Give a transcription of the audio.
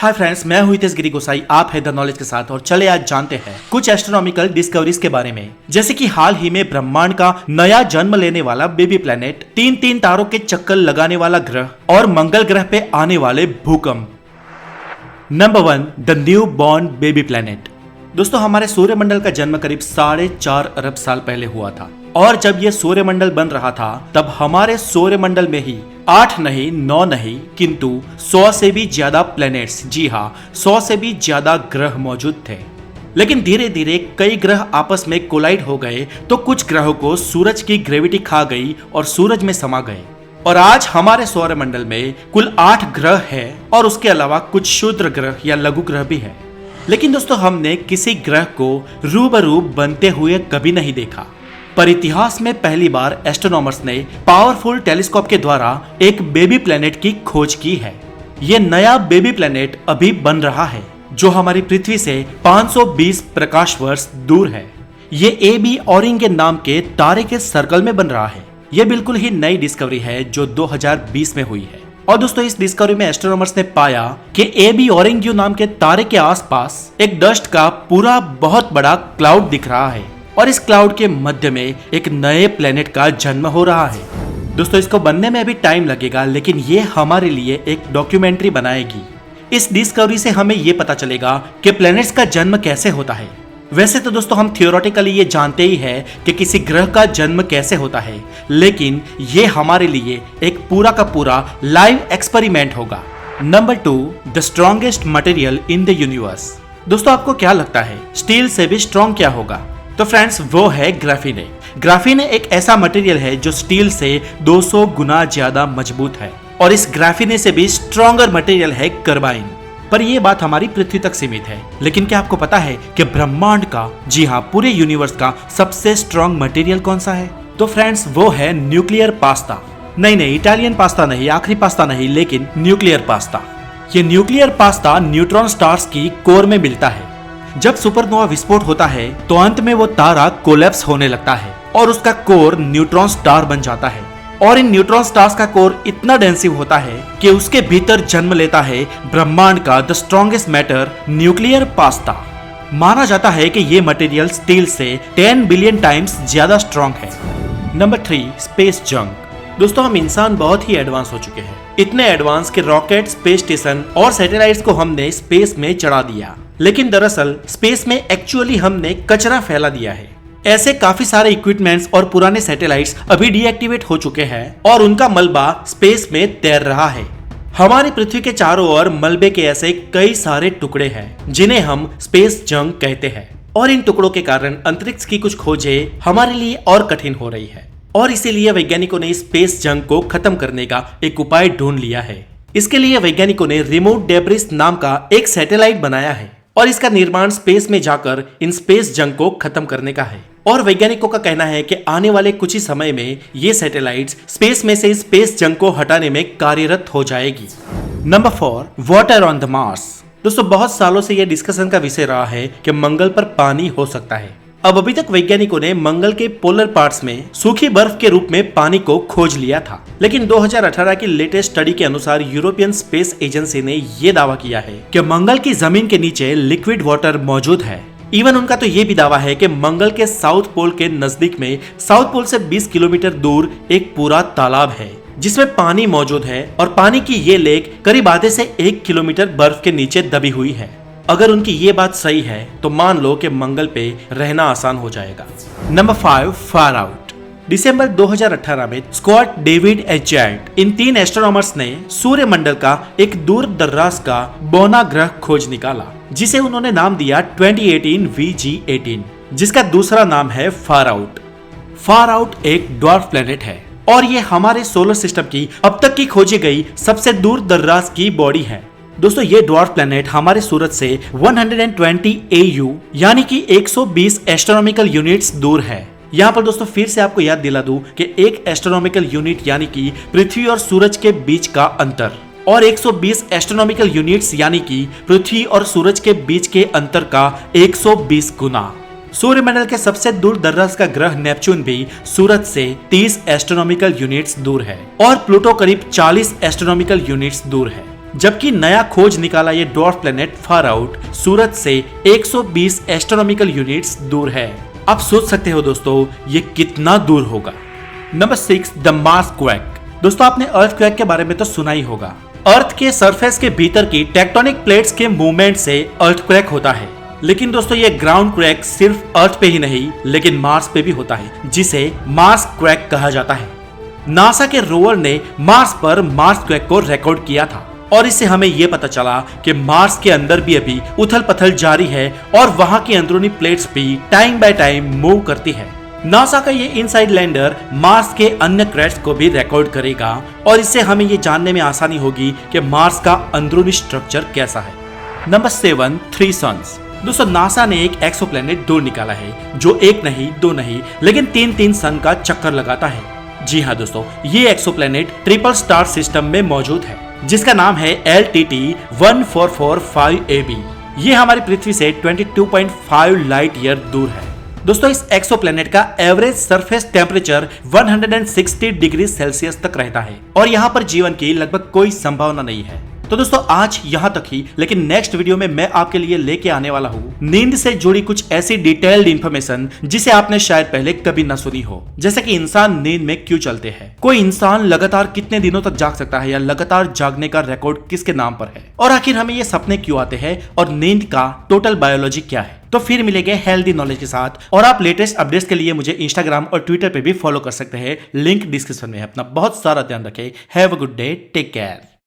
Hi friends, मैं हूं हितेश गिरी गोसाई। आप है द नॉलेज के साथ और चले आज जानते हैं कुछ एस्ट्रोनॉमिकल डिस्कवरीज के बारे में। जैसे कि हाल ही में ब्रह्मांड का नया जन्म लेने वाला बेबी प्लेनेट, तीन तारों के चक्कर लगाने वाला ग्रह और मंगल ग्रह पे आने वाले भूकंप। Number 1, the new born baby planet. दोस्तों, हमारे सूर्यमंडल का जन्म करीब 4.5 अरब साल पहले हुआ था और जब यह सूर्यमंडल बन रहा था तब हमारे सूर्यमंडल में ही 8 नहीं 9 नहीं किंतु 100 से भी ज्यादा प्लैनेट्स, जी हाँ 100 से भी ज्यादा ग्रह मौजूद थे। लेकिन धीरे धीरे कई ग्रह आपस में कोलाइड हो गए तो कुछ ग्रहों को सूरज की ग्रेविटी खा गई और सूरज में समा गए और आज हमारे सौरमंडल में कुल 8 ग्रह है और उसके अलावा कुछ क्षुद्र ग्रह या लघु ग्रह भी है। लेकिन दोस्तों, हमने किसी ग्रह को रूबरू बनते हुए कभी नहीं देखा, पर इतिहास में पहली बार एस्ट्रोनॉमर्स ने पावरफुल टेलीस्कोप के द्वारा एक बेबी प्लेनेट की खोज की है। यह नया बेबी प्लेनेट अभी बन रहा है जो हमारी पृथ्वी से 520 प्रकाश वर्ष दूर है। ये AB ऑरिंग के नाम के तारे के सर्कल में बन रहा है। यह बिल्कुल ही नई डिस्कवरी है जो 2020 में हुई है। और दोस्तों, इस डिस्कवरी में एस्ट्रोनॉमर्स ने पाया कि AB ऑरिंग नाम के तारे के आसपास एक डस्ट का पूरा बहुत बड़ा क्लाउड दिख रहा है और इस क्लाउड के मध्य में एक नए प्लेनेट का जन्म हो रहा है। दोस्तों, इसको बनने में अभी टाइम लगेगा, लेकिन ये हमारे लिए एक डॉक्यूमेंट्री बनाएगी। इस डिस्कवरी से हमें ये पता चलेगा कि प्लैनेट्स का जन्म कैसे होता है। वैसे तो दोस्तों, हम थियोरेटिकली ये जानते ही है कि किसी ग्रह का जन्म कैसे होता है, लेकिन ये हमारे लिए एक पूरा का पूरा लाइव एक्सपेरिमेंट होगा। Number 2, the strongest material in the universe. दोस्तों, आपको क्या लगता है स्टील से भी स्ट्रॉन्ग क्या होगा? तो फ्रेंड्स, वो है ग्राफीने। ग्राफीने एक ऐसा मटेरियल है जो स्टील से 200 गुना ज्यादा मजबूत है और इस ग्राफीने से भी स्ट्रॉन्गर मटेरियल है कार्बाइन। पर यह बात हमारी पृथ्वी तक सीमित है। लेकिन क्या आपको पता है कि ब्रह्मांड का, जी हाँ पूरे यूनिवर्स का सबसे स्ट्रॉन्ग मटेरियल कौन सा है? तो फ्रेंड्स, वो है न्यूक्लियर पास्ता। नहीं, इटालियन पास्ता नहीं, आखिरी पास्ता नहीं, लेकिन न्यूक्लियर पास्ता। ये न्यूक्लियर पास्ता न्यूट्रॉन स्टार्स की कोर में मिलता है। जब सुपरनोवा विस्फोट होता है तो अंत में वो तारा कोलैप्स होने लगता है और उसका कोर न्यूट्रॉन स्टार बन जाता है और इन न्यूट्रॉन स्टार्स का कोर इतना डेंसिव होता है कि उसके भीतर जन्म लेता है ब्रह्मांड का the strongest matter, nuclear pasta. माना जाता है कि ये मटेरियल स्टील से 10 बिलियन टाइम्स ज्यादा स्ट्रॉन्ग है। Number 3, space junk. दोस्तों, हम इंसान बहुत ही एडवांस हो चुके हैं, इतने एडवांस कि रॉकेट, स्पेस स्टेशन और सैटेलाइट्स को हमने स्पेस में चढ़ा दिया। लेकिन दरअसल स्पेस में एक्चुअली हमने कचरा फैला दिया है। ऐसे काफी सारे इक्विपमेंट्स और पुराने सैटेलाइट्स अभी डीएक्टिवेट हो चुके हैं और उनका मलबा स्पेस में तैर रहा है। हमारी पृथ्वी के चारों ओर मलबे के ऐसे कई सारे टुकड़े हैं जिन्हें हम स्पेस जंक कहते हैं और इन टुकड़ों के कारण अंतरिक्ष की कुछ खोजें हमारे लिए और कठिन हो रही है और इसीलिए वैज्ञानिकों ने स्पेस जंक को खत्म करने का एक उपाय ढूंढ लिया है। इसके लिए वैज्ञानिकों ने रिमोट डेब्रिस नाम का एक सैटेलाइट बनाया है और इसका निर्माण स्पेस में जाकर इन स्पेस जंक को खत्म करने का है। और वैज्ञानिकों का कहना है कि आने वाले कुछ ही समय में ये सैटेलाइट्स स्पेस में से स्पेस जंक को हटाने में कार्यरत हो जाएगी। Number 4, water on the Mars. दोस्तों, बहुत सालों से यह डिस्कशन का विषय रहा है कि मंगल पर पानी हो सकता है। अब अभी तक वैज्ञानिकों ने मंगल के पोलर पार्ट्स में सूखी बर्फ के रूप में पानी को खोज लिया था, लेकिन 2018 की लेटेस्ट स्टडी के अनुसार यूरोपियन स्पेस एजेंसी ने यह दावा किया है कि मंगल की जमीन के नीचे लिक्विड वाटर मौजूद है। इवन उनका तो ये भी दावा है कि मंगल के साउथ पोल के नजदीक में साउथ पोल से 20 किलोमीटर दूर एक पूरा तालाब है जिसमें पानी मौजूद है और पानी की ये लेक करीब आधे से 1 किलोमीटर बर्फ के नीचे दबी हुई है। अगर उनकी ये बात सही है तो मान लो कि मंगल पे रहना आसान हो जाएगा। Number 5, far out. दिसंबर 2018 में स्कॉट, डेविड एचर्ट, इन 3 एस्ट्रोनॉमर्स ने सूर्यमंडल का एक दूर दर्राज का बौना ग्रह खोज निकाला जिसे उन्होंने नाम दिया 2018 VG18, जिसका दूसरा नाम है फार आउट। फार आउट एक ड्वार्फ प्लेनेट है और ये हमारे सोलर सिस्टम की अब तक की खोजी गई सबसे दूर दर्राज की बॉडी है। दोस्तों, ये ड्वार्फ प्लेनेट हमारे सूरज से 120 AU यानी कि 120 एस्ट्रोनॉमिकल यूनिट्स दूर है। यहाँ पर दोस्तों फिर से आपको याद दिला दूं कि एक एस्ट्रोनॉमिकल यूनिट यानी कि पृथ्वी और सूरज के बीच का अंतर और 120 एस्ट्रोनॉमिकल यूनिट्स यानी कि पृथ्वी और सूरज के बीच के अंतर का 120 गुना। सूर्यमंडल के सबसे दूर दर्राज का ग्रह नेपच्यून भी सूरज से 30 एस्ट्रोनॉमिकल यूनिट्स दूर है और प्लूटो करीब 40 एस्ट्रोनॉमिकल यूनिट्स दूर है। जबकि नया खोज निकाला ये ड्वार्फ प्लेनेट फार आउट सूरज से 120 एस्ट्रोनॉमिकल यूनिट्स दूर है। आप सोच सकते हो दोस्तों ये कितना दूर होगा। Number 6, the Mars quack. दोस्तों आपने अर्थ क्वैक के बारे में तो सुना ही होगा। अर्थ के सरफेस के भीतर की टेक्टोनिक प्लेट्स के मूवमेंट से अर्थ क्वैक होता है। लेकिन दोस्तों ये ग्राउंड क्वैक सिर्फ अर्थ पे ही नहीं लेकिन मार्स पे भी होता है, जिसे मार्स क्वैक कहा जाता है। नासा के रोवर ने मार्स पर मार्स क्वैक को रिकॉर्ड किया था और इससे हमें यह पता चला कि मार्स के अंदर भी अभी उथल पथल जारी है और वहां की अंदरूनी प्लेट्स भी टाइम बाय टाइम मूव करती है। नासा का ये इनसाइड लैंडर मार्स के अन्य क्रैक्स को भी रिकॉर्ड करेगा और इससे हमें ये जानने में आसानी होगी कि मार्स का अंदरूनी स्ट्रक्चर कैसा है। Number 7, 3 sons. दोस्तों नासा ने एक एक्सोप्लैनेट ढूंढ निकाला है जो एक नहीं, दो नहीं लेकिन 3 सन का चक्कर लगाता है। जी हाँ दोस्तों, ये एक्सोप्लैनेट ट्रिपल स्टार सिस्टम में मौजूद है जिसका नाम है LTT 1445AB। ये हमारी पृथ्वी से 22.5 लाइट ईयर दूर है। दोस्तों इस एक्सोप्लैनेट का average surface temperature 160 degree Celsius तक रहता है और यहाँ पर जीवन की लगभग कोई संभावना नहीं है। तो दोस्तों आज यहाँ तक ही, लेकिन नेक्स्ट वीडियो में मैं आपके लिए लेके आने वाला हूँ नींद से जुड़ी कुछ ऐसी डिटेल्ड इन्फॉर्मेशन जिसे आपने शायद पहले कभी न सुनी हो। जैसे कि इंसान नींद में क्यों चलते हैं, कोई इंसान लगातार कितने दिनों तक जाग सकता है या लगातार जागने का रिकॉर्ड किसके नाम पर है, और आखिर हमें ये सपने क्यों आते हैं और नींद का टोटल बायोलॉजी क्या है। तो फिर मिलेंगे हेल्दी नॉलेज के साथ, और आप लेटेस्ट अपडेट्स के लिए मुझे इंस्टाग्राम और ट्विटर पे भी फॉलो कर सकते हैं, लिंक डिस्क्रिप्शन में है। अपना बहुत सारा ध्यान रखें। Have a good day, take care.